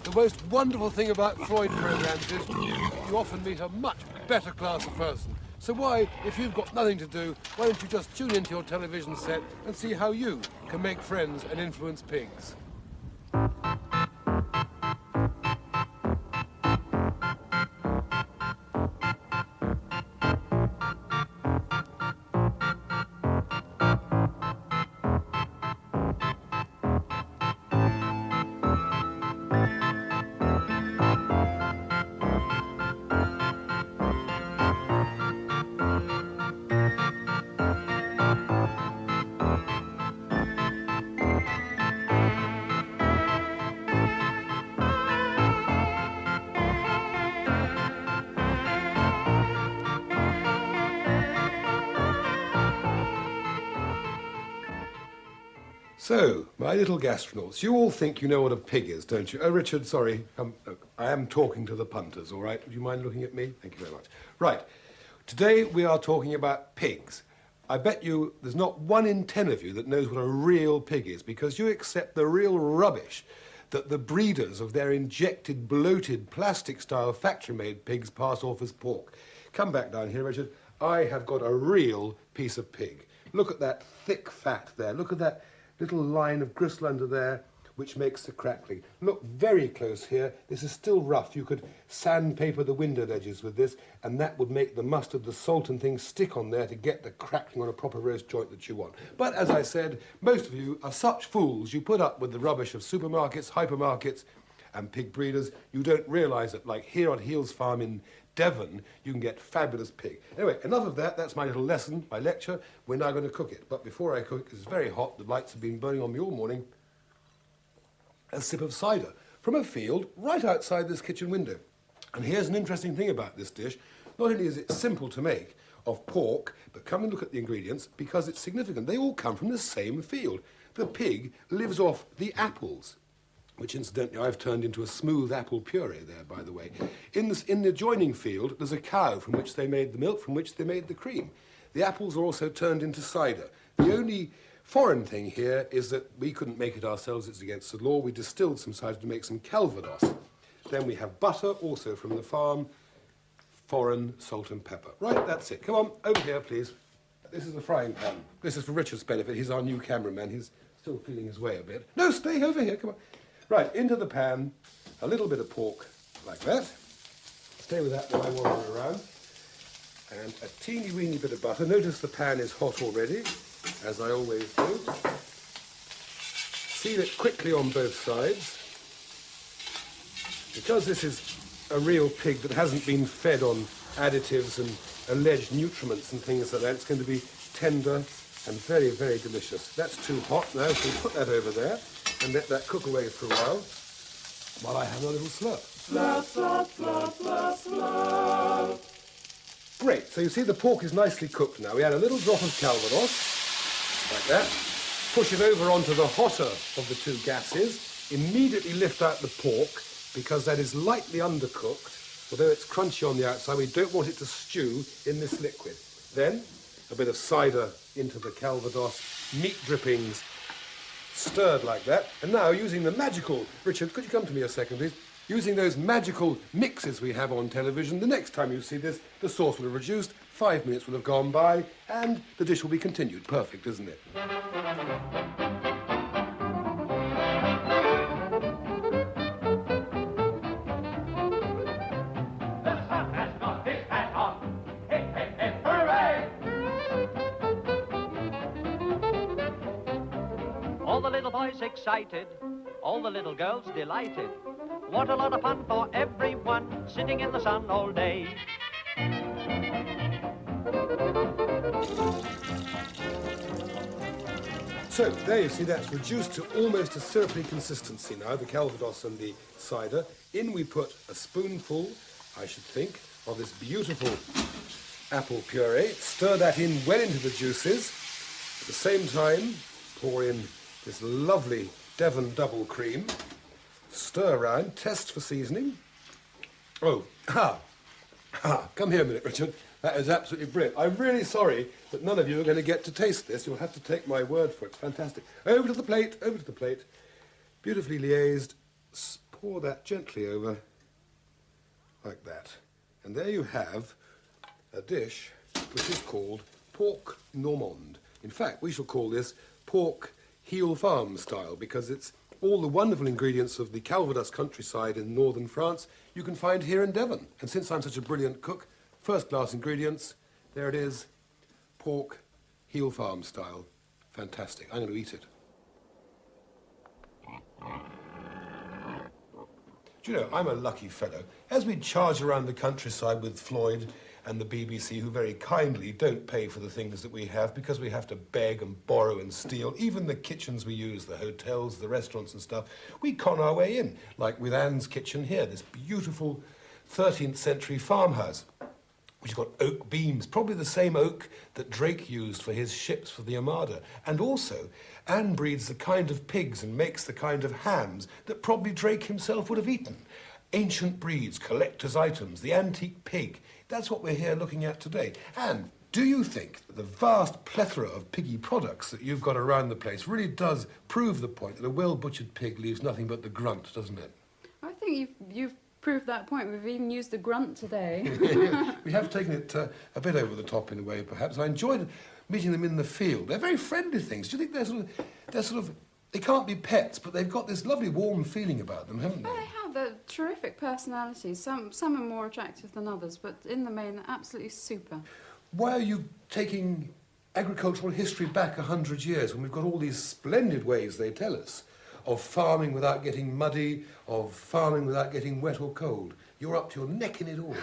The most wonderful thing about Floyd programs is you often meet a much better class of person. So why, if you've got nothing to do, why don't you just tune into your television set and see how you can make friends and influence pigs? So, my little gastronauts, you all think you know what a pig is, don't you? Oh, Richard, sorry. I am talking to the punters, all right? Would you mind looking at me? Thank you very much. Right. Today we are talking about pigs. I bet you there's not 1 in 10 of you that knows what a real pig is, because you accept the real rubbish that the breeders of their injected, bloated, plastic-style factory-made pigs pass off as pork. Come back down here, Richard. I have got a real piece of pig. Look at that thick fat there. Look at that little line of gristle under there, which makes the crackling. Look very close here. This is still rough. You could sandpaper the window ledges with this, and that would make the mustard, the salt and things stick on there to get the crackling on a proper roast joint that you want. But as I said, most of you are such fools, you put up with the rubbish of supermarkets, hypermarkets, and pig breeders. You don't realise that, like here on Heels Farm in Devon, you can get fabulous pig. Anyway, enough of that. That's my little lesson, my lecture. We're now going to cook it. But before I cook, it's very hot. The lights have been burning on me all morning. A sip of cider from a field right outside this kitchen window. And here's an interesting thing about this dish. Not only is it simple to make of pork, but come and look at the ingredients because it's significant. They all come from the same field. The pig lives off the apples, which incidentally I've turned into a smooth apple puree there, by the way. In the adjoining field, there's a cow from which they made the milk, from which they made the cream. The apples are also turned into cider. The only foreign thing here is that we couldn't make it ourselves, it's against the law. We distilled some cider to make some calvados. Then we have butter, also from the farm, foreign salt and pepper. Right, that's it. Come on, over here, please. This is the frying pan. This is for Richard's benefit. He's our new cameraman. He's still feeling his way a bit. No, stay over here, come on. Right, into the pan, a little bit of pork, like that. Stay with that while I wander around. And a teeny-weeny bit of butter. Notice the pan is hot already, as I always do. Seal it quickly on both sides. Because this is a real pig that hasn't been fed on additives and alleged nutriments and things like that, it's going to be tender and very, very delicious. That's too hot now, so we'll put that over there and let that cook away for a while I have a little slurp. Slurp, slurp, slurp, slurp, slurp. Great, so you see the pork is nicely cooked now. We add a little drop of calvados, like that. Push it over onto the hotter of the two gases. Immediately lift out the pork, because that is lightly undercooked. Although it's crunchy on the outside, we don't want it to stew in this liquid. Then, a bit of cider into the calvados, meat drippings, stirred like that. And now, using the magical... Richard, could you come to me a second, please? Using those magical mixes we have on television, the next time you see this, the sauce will have reduced, 5 minutes will have gone by, and the dish will be continued. Perfect, isn't it? All the little boys excited, all the little girls delighted. What a lot of fun for everyone, sitting in the sun all day. So, there you see, that's reduced to almost a syrupy consistency now, the calvados and the cider. In we put a spoonful, I should think, of this beautiful apple puree. Stir that in well into the juices. At the same time, pour in this lovely Devon double cream. Stir around, test for seasoning. Oh, come here a minute, Richard. That is absolutely brilliant. I'm really sorry that none of you are going to get to taste this. You'll have to take my word for it. It's fantastic. Over to the plate, over to the plate. Beautifully liaised pour that gently over, like that. And there you have a dish which is called Pork Normande. In fact, we shall call this Pork Heel Farm style, because it's all the wonderful ingredients of the Calvados countryside in northern France you can find here in Devon. And since I'm such a brilliant cook, first-class ingredients, there it is, pork heel farm style. Fantastic. I'm going to eat it. Do you know, I'm a lucky fellow. As we charge around the countryside with Floyd and the BBC, who very kindly don't pay for the things that we have because we have to beg and borrow and steal, even the kitchens we use, the hotels, the restaurants and stuff, we con our way in, like with Anne's kitchen here, this beautiful 13th century farmhouse, which has got oak beams, probably the same oak that Drake used for his ships for the Armada. And also, Anne breeds the kind of pigs and makes the kind of hams that probably Drake himself would have eaten. Ancient breeds, collector's items, the antique pig. That's what we're here looking at today. And do you think that the vast plethora of piggy products that you've got around the place really does prove the point that a well-butchered pig leaves nothing but the grunt, doesn't it? I think you've proved that point. We've even used the grunt today. We have taken it a bit over the top in a way, perhaps. I enjoyed meeting them in the field. They're very friendly things. Do you think they're sort of, they can't be pets, but they've got this lovely warm feeling about them, haven't they? They have. They're terrific personalities. Some are more attractive than others, but in the main, they're absolutely super. Why are you taking agricultural history back 100 years when we've got all these splendid ways, they tell us, of farming without getting muddy, of farming without getting wet or cold? You're up to your neck in it all.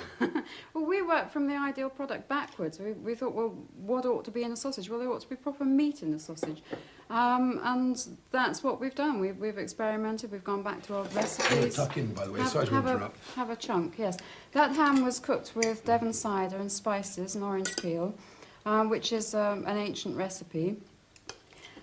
Well, we worked from the ideal product backwards. We thought, well, what ought to be in a sausage? Well, there ought to be proper meat in the sausage. And that's what we've done. We've experimented, we've gone back to our recipes. Tuck in, by the way, sorry to interrupt. Have a chunk, yes. That ham was cooked with Devon cider and spices and orange peel, which is an ancient recipe.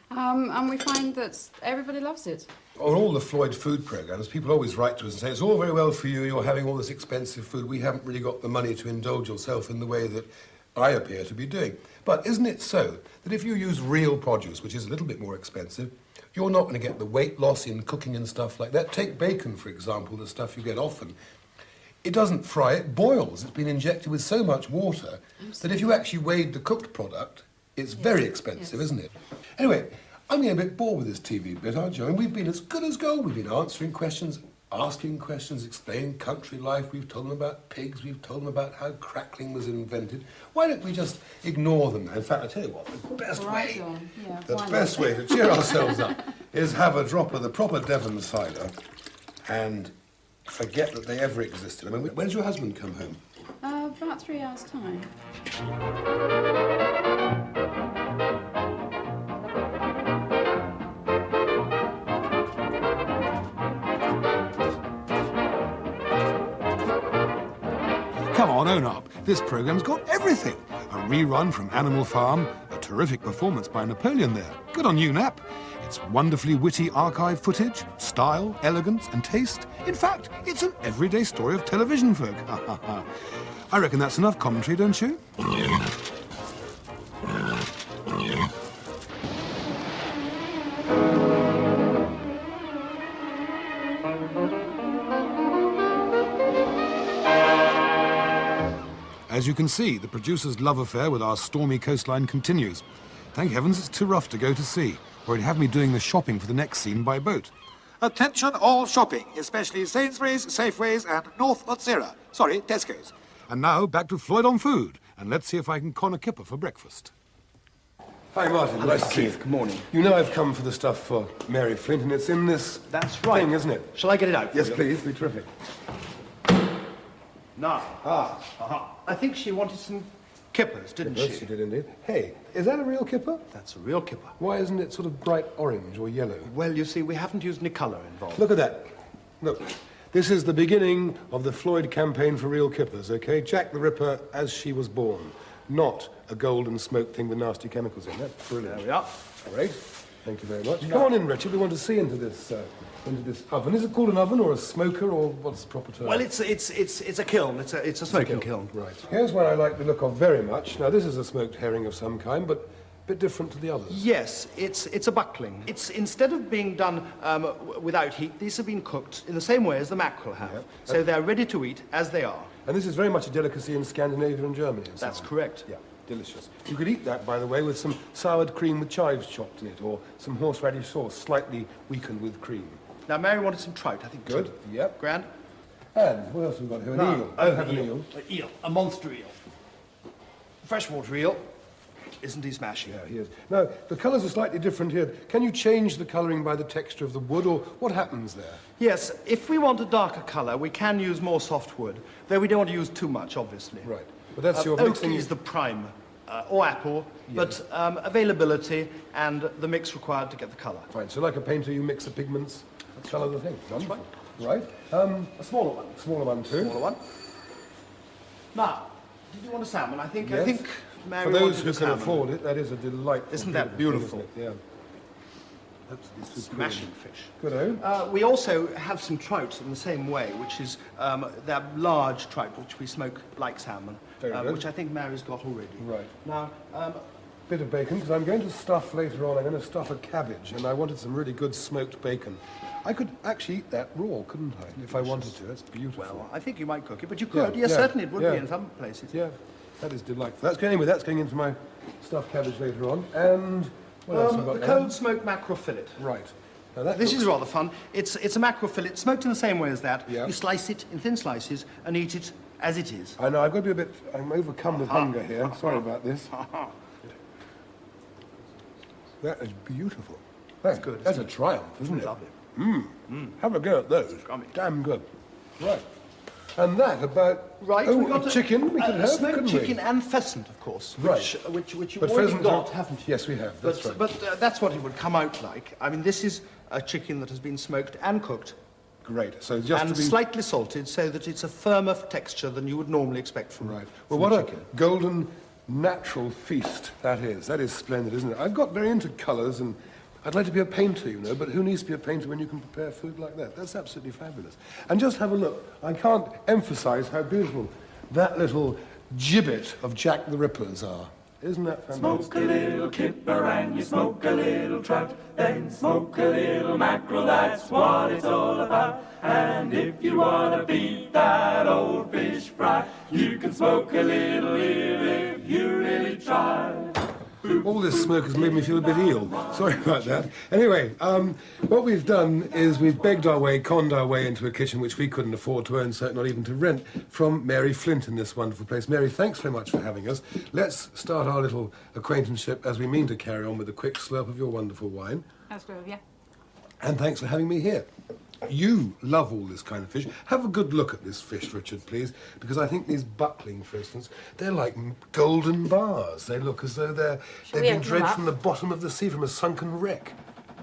And we find that everybody loves it. On all the Floyd food programmes, people always write to us and say, it's all very well for you, you're having all this expensive food, we haven't really got the money to indulge yourself in the way that I appear to be doing. But isn't it so that if you use real produce, which is a little bit more expensive, you're not going to get the weight loss in cooking and stuff like that? Take bacon, for example, the stuff you get often. It doesn't fry, it boils. It's been injected with so much water that if you actually weighed the cooked product, it's very expensive, isn't it? Anyway, I'm getting a bit bored with this TV bit, aren't you? I mean, we've been as good as gold. We've been answering questions, asking questions, explaining country life. We've told them about pigs. We've told them about how crackling was invented. Why don't we just ignore them now? In fact, I tell you what, the best way to cheer ourselves up is have a drop of the proper Devon cider and forget that they ever existed. I mean, when does your husband come home? About 3 hours' time. Come on, own up. This programme's got everything. A rerun from Animal Farm, a terrific performance by Napoleon there. Good on you, Nap. It's wonderfully witty archive footage, style, elegance and taste. In fact, it's an everyday story of television folk. I reckon that's enough commentary, don't you? As you can see, the producer's love affair with our stormy coastline continues. Thank heavens it's too rough to go to sea, or he'd have me doing the shopping for the next scene by boat. Attention all shopping, especially Sainsbury's, Safeways and North Otsera. Sorry, Tesco's. And now, back to Floyd on food, and let's see if I can con a kipper for breakfast. Hi, Martin. Hello, Nice to see you. Keith. Good morning. You know I've come for the stuff for Mary Flint, and it's in this That's right. thing, isn't it? Shall I get it out? Yes, for you? please. Be terrific. Now, I think she wanted some kippers, didn't Yes, she? she did indeed. Hey, is that a real kipper? That's a real kipper. Why isn't it sort of bright orange or yellow? Well, you see, we haven't used any colour involved. Look at that. Look. This is the beginning of the Floyd campaign for real kippers, okay? Jack the Ripper as she was born, not a golden smoke thing with nasty chemicals in. That's brilliant. There we are. Great. Thank you very much. Come on in, Richard. We want to see into this oven. Is it called an oven or a smoker, or what's the proper term? Well, it's a kiln. It's a smoking kiln. Right. Here's one I like the look of very much. Now, this is a smoked herring of some kind, but bit different to the others. Yes, it's a buckling. It's instead of being done without heat, these have been cooked in the same way as the mackerel have. Yep. So they're ready to eat as they are. And this is very much a delicacy in Scandinavia and Germany. And so That's on. correct. Yeah, delicious. You could eat that, by the way, with some soured cream with chives chopped in it, or some horseradish sauce, slightly weakened with cream. Now, Mary wanted some trout, I think. Good. Yep. Grand. And what else have we got here? An eel. Oh, Have an eel. An eel. A monster eel. Freshwater eel. Isn't he smashing? Yeah, he is. Now, the colours are slightly different here. Can you change the colouring by the texture of the wood, or what happens there? Yes, if we want a darker colour, we can use more soft wood, though we don't want to use too much, obviously. Right. But that's your Oak mixing... is the prime, or apple, but availability and the mix required to get the colour. Fine. So like a painter, you mix the pigments, colour the thing. Wonderful. Right. A smaller one. Smaller one, too. Smaller one. Now, did you want a salmon? I think Yes. Mary For those wanted who a can salmon. afford it, that is a delightful... Isn't that beautiful? thing, isn't it? Yeah. Absolutely superb. Smashing fish. Good, We also have some trout in the same way, which is that large trout which we smoke like salmon, Very good. which I think Mary's got already. Right. Now, Bit of bacon, because I'm going to stuff later on, I'm going to stuff a cabbage, and I wanted some really good smoked bacon. I could actually eat that raw, couldn't I, if I wanted to? It's beautiful. well, I think you might cook it, but you could. Yeah, Yes, yeah, certainly it would yeah. be in some places. Yeah, that is delightful. That's going into my stuffed cabbage later on. And what else have I The got there? cold smoked mackerel fillet. Right. Now that This looks- is rather fun. It's a mackerel fillet smoked in the same way as that. Yeah. You slice it in thin slices and eat it as it is. I know, I've got to be a bit... I'm overcome with hunger here. Sorry about this. That is beautiful. That's good, That's isn't a triumph, isn't it? Lovely. Have a go at those. Yummy. Damn good. Right. And that about... Right, oh, we've got a chicken we could have, smoked couldn't chicken we? and pheasant, of course, Right. which you've But already pheasant got, are- haven't you? Yes, we have. That's right. But that's what it would come out like. I mean, this is a chicken that has been smoked and cooked Great. So just and to be... slightly salted so that it's a firmer texture than you would normally expect from Right. Well, from what a chicken. golden natural feast that is. That is splendid, isn't it? I've got very into colours, and I'd like to be a painter, you know, but who needs to be a painter when you can prepare food like that? That's absolutely fabulous. And just have a look. I can't emphasise how beautiful that little gibbet of Jack the Ripper's are. Isn't that fantastic? Smoke a little kipper and you smoke a little trout, then smoke a little mackerel, that's what it's all about. And if you want to beat that old fish fry, you can smoke a little eel if you really try. All this smoke has made me feel a bit ill. Sorry about that. Anyway, what we've done is we've begged our way, conned our way into a kitchen which we couldn't afford to own, so not even to rent, from Mary Flint in this wonderful place. Mary, thanks very much for having us. Let's start our little acquaintanceship as we mean to carry on with a quick slurp of your wonderful wine. That's good, yeah. And thanks for having me here. You love all this kind of fish. Have a good look at this fish, Richard, please, because I think these buckling, for instance, they're like golden bars. They look as though they've we been open them dredged up? from the bottom of the sea, from a sunken wreck.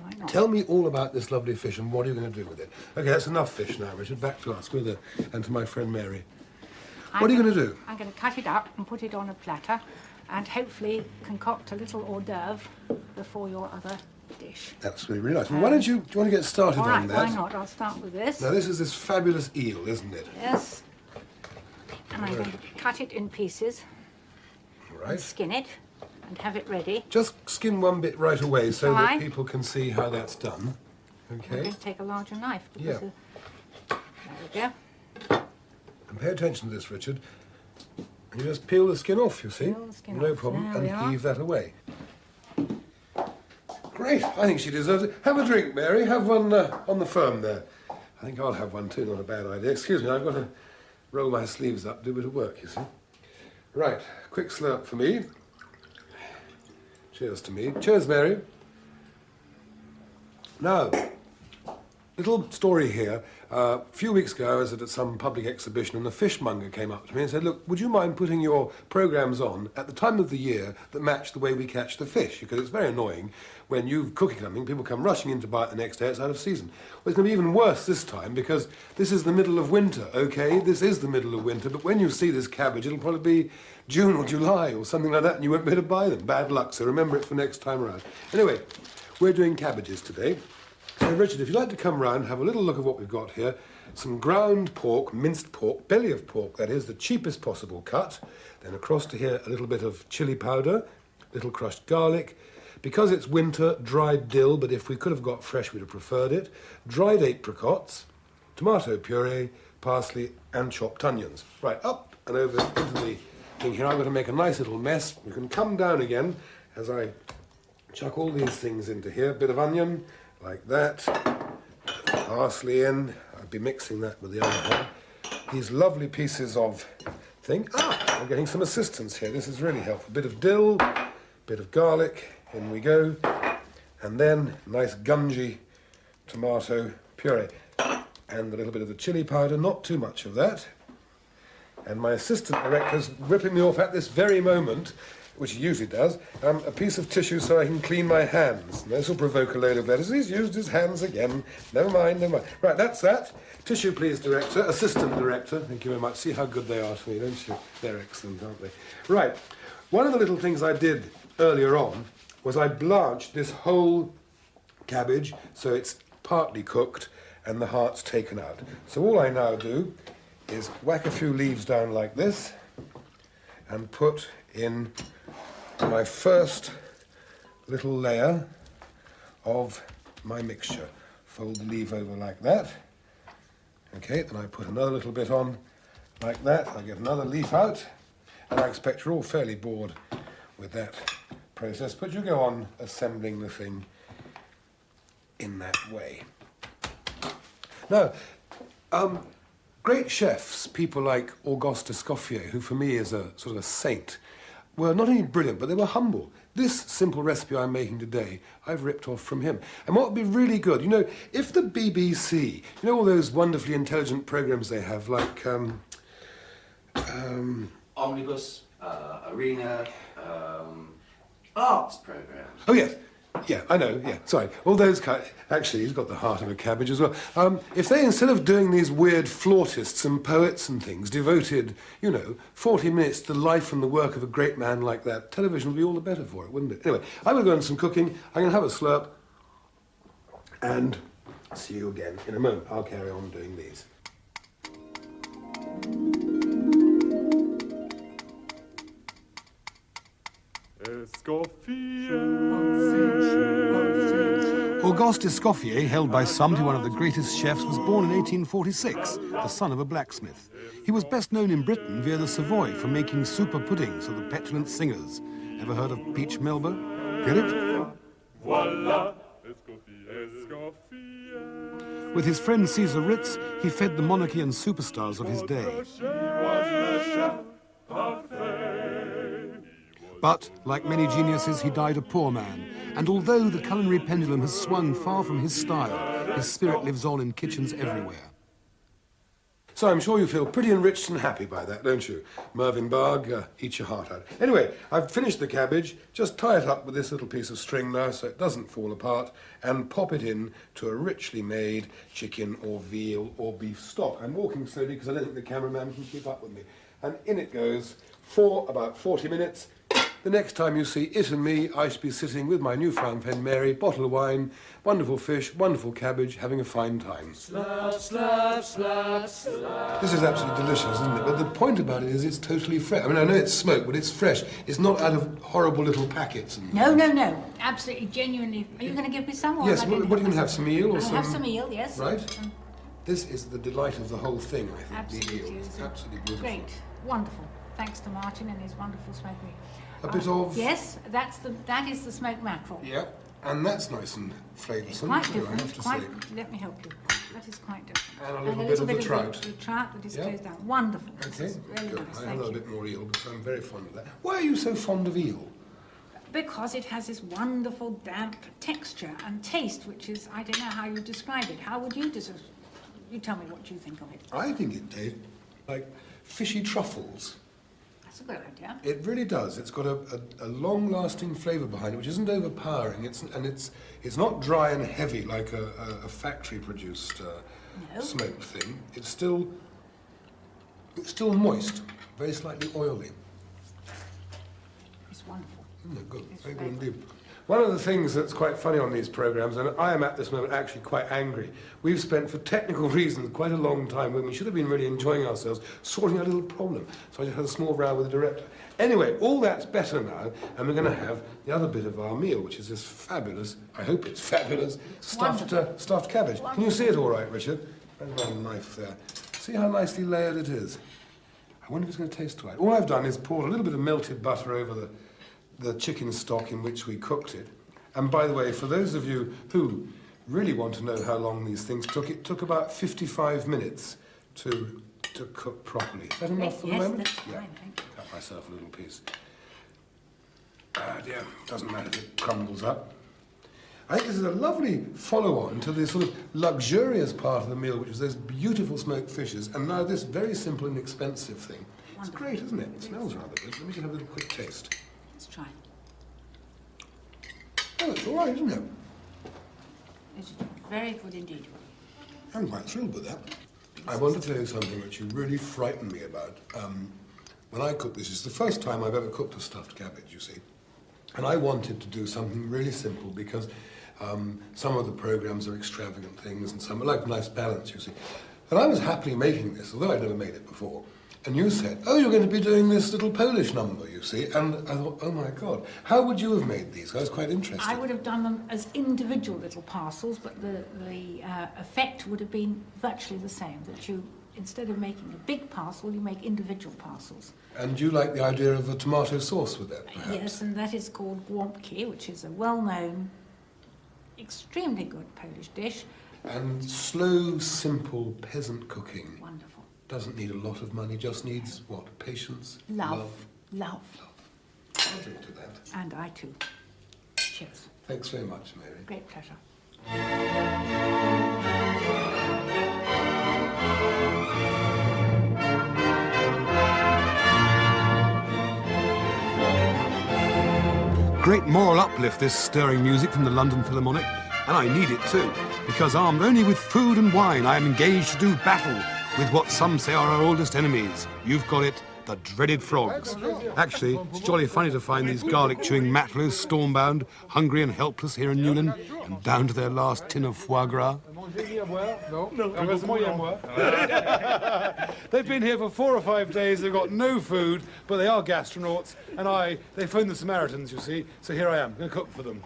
Why not? Tell me all about this lovely fish and what are you going to do with it? Okay, that's enough fish now, Richard. Back to us and to my friend Mary. What are you going to do? I'm going to cut it up and put it on a platter and hopefully concoct a little hors d'oeuvre before your other dish. That's really, really nice. Well, do you want to get started All on right, that? why not? I'll start with this. Now, this is this fabulous eel, isn't it? Yes. And I'm going to cut it in pieces All and right. skin it and have it ready. Just skin one bit right away so Shall that I? people can see how that's done. I'm Okay. going to take a larger knife. Yeah. There we go. And pay attention to this, Richard. And you just peel the skin off, you see? Peel the skin No off. problem. There we And are. heave that away. Great. I think she deserves it. Have a drink, Mary. Have one on the firm there. I think I'll have one too. Not a bad idea. Excuse me, I've got to roll my sleeves up, do a bit of work, you see. Right. Quick slurp for me. Cheers to me. Cheers, Mary. Now, little story here. A few weeks ago, I was at some public exhibition and a fishmonger came up to me and said, look, would you mind putting your programmes on at the time of the year that match the way we catch the fish? Because it's very annoying when you're cooking something, people come rushing in to buy it the next day, it's out of season. Well, it's going to be even worse this time because this is the middle of winter, okay? This is the middle of winter, but when you see this cabbage, it'll probably be June or July or something like that and you won't be able to buy them. Bad luck, so remember it for next time around. Anyway, we're doing cabbages today. So, Richard, if you'd like to come round, have a little look at what we've got here. Some ground pork, minced pork, belly of pork, that is, the cheapest possible cut. Then across to here, a little bit of chilli powder, little crushed garlic. Because it's winter, dried dill, but if we could have got fresh, we'd have preferred it. Dried apricots, tomato puree, parsley, and chopped onions. Right, up and over into the thing here. I'm going to make a nice little mess. You can come down again as I chuck all these things into here. A bit of onion, like that. Parsley in. I'll be mixing that with the other one. These lovely pieces of thing. I'm getting some assistance here. This is really helpful. A bit of dill, a bit of garlic. In we go. And then nice gungy tomato puree. And a little bit of the chili powder, not too much of that. And my assistant director's ripping me off at this very moment, which he usually does, a piece of tissue so I can clean my hands. And this will provoke a load of letters. He's used his hands again. Never mind, never mind. Right, that's that. Tissue, please, director. Assistant director. Thank you very much. See how good they are to me, don't you? They're excellent, aren't they? Right. One of the little things I did earlier on was I blanched this whole cabbage so it's partly cooked and the heart's taken out. So all I now do is whack a few leaves down like this and put in my first little layer of my mixture. Fold the leaf over like that. Okay, then I put another little bit on like that. I get another leaf out, and I expect you're all fairly bored with that process, but you go on assembling the thing in that way. Now, great chefs, people like Auguste Escoffier, who for me is a sort of a saint, were not only brilliant, but they were humble. This simple recipe I'm making today, I've ripped off from him. And what would be really good, you know, if the BBC, you know all those wonderfully intelligent programmes they have, like... Omnibus, Arena, arts programmes. Oh, yes. Yeah, I know, yeah, sorry. All those kind... Actually, he's got the heart of a cabbage as well. If they, instead of doing these weird flautists and poets and things, devoted, you know, 40 minutes to the life and the work of a great man like that, television would be all the better for it, wouldn't it? Anyway, I'm going to go on some cooking. I'm going to have a slurp. And see you again in a moment. I'll carry on doing these. Auguste Escoffier, held by some to be one of the greatest chefs, was born in 1846, the son of a blacksmith. He was best known in Britain via the Savoy for making super puddings for the petulant singers. Ever heard of Peach Melba? Get it? Voila. With his friend Caesar Ritz, he fed the monarchy and superstars of his day. But, like many geniuses, he died a poor man. And although the culinary pendulum has swung far from his style, his spirit lives on in kitchens everywhere. So I'm sure you feel pretty enriched and happy by that, don't you? Mervyn Barg, eat your heart out. Anyway, I've finished the cabbage. Just tie it up with this little piece of string now so it doesn't fall apart, and pop it in to a richly made chicken or veal or beef stock. I'm walking slowly because I don't think the cameraman can keep up with me. And in it goes for about 40 minutes. The next time you see it and me, I shall be sitting with my newfound friend Mary, bottle of wine, wonderful fish, wonderful cabbage, having a fine time. Slap, slap, slap, slap. This is absolutely delicious, isn't it? But the point about it is it's totally fresh. I mean, I know it's smoked, but it's fresh. It's not out of horrible little packets. And No, no, no. Absolutely, genuinely. Are you going to give me some? Or yes, am I what are you going to have, some eel or I'll some... have some eel, yes. Right. This is the delight of the whole thing, I think, Absolutely. the eel. It's absolutely beautiful. Great. Wonderful. Thanks to Martin and his wonderful smoked meat. A bit of... Yes, that is the smoked mackerel. Yeah, and that's nice and flavoursome, Quite too, I different. have to Quite, say. let me help you. That is quite different. And a little bit of the trout. The trout that is Yeah. closed down. Wonderful. Okay, This is really good. nice. I have a Thank little you. bit more eel because I'm very fond of that. Why are you so fond of eel? Because it has this wonderful damp texture and taste, which is, I don't know how you describe it. How would you describe it? You tell me what you think of it. I think it tastes like fishy truffles. That's a good idea. It really does. It's got a long-lasting flavour behind it, which isn't overpowering. It's not dry and heavy like a factory-produced No. smoked thing. It's still moist, very slightly oily. It's wonderful. Isn't it good? It's Very good very indeed. One of the things that's quite funny on these programmes, and I am at this moment actually quite angry, we've spent, for technical reasons, quite a long time when we should have been really enjoying ourselves, sorting out a little problem. So I just had a small row with the director. Anyway, all that's better now, and we're going to have the other bit of our meal, which is this fabulous, I hope it's fabulous, stuffed cabbage. Can you see it all right, Richard? There's my knife there. See how nicely layered it is? I wonder if it's going to taste right. All I've done is poured a little bit of melted butter over the chicken stock in which we cooked it. And by the way, for those of you who really want to know how long these things took, it took about 55 minutes to cook properly. Is that enough for the moment? That's fine, thank you. Cut myself a little piece. Ah dear, doesn't matter if it crumbles up. I think this is a lovely follow-on to the sort of luxurious part of the meal, which is those beautiful smoked fishes, and now this very simple and expensive thing. It's great, isn't it? It smells rather good. Let me just have a little quick taste. Let's try. Oh, it's all right, isn't it? It's very good indeed. I'm quite thrilled with that. I want to tell you something which you really frightened me about. When I cooked this, it's the first time I've ever cooked a stuffed cabbage, you see. And I wanted to do something really simple because some of the programmes are extravagant things and some are like a nice balance, you see. And I was happily making this, although I'd never made it before. And you said, oh, you're going to be doing this little Polish number, you see. And I thought, oh, my God, how would you have made these? I was quite interested. I would have done them as individual little parcels, but the effect would have been virtually the same, that you, instead of making a big parcel, you make individual parcels. And you like the idea of a tomato sauce with that, perhaps? Yes, and that is called głąbki, which is a well-known, extremely good Polish dish. And slow, simple, peasant cooking. Wonderful. Doesn't need a lot of money, just needs, what, patience? Love. I'll drink to that. And I too. Cheers. Thanks very much, Mary. Great pleasure. Great moral uplift, this stirring music from the London Philharmonic, and I need it too, because armed only with food and wine, I am engaged to do battle with what some say are our oldest enemies. You've got it, the dreaded frogs. Actually, it's jolly funny to find these garlic-chewing matlows stormbound, hungry and helpless here in Newlyn, and down to their last tin of foie gras. They've been here for 4 or 5 days, they've got no food, but they are gastronauts, and they phoned the Samaritans, you see, so here I am, going to cook for them.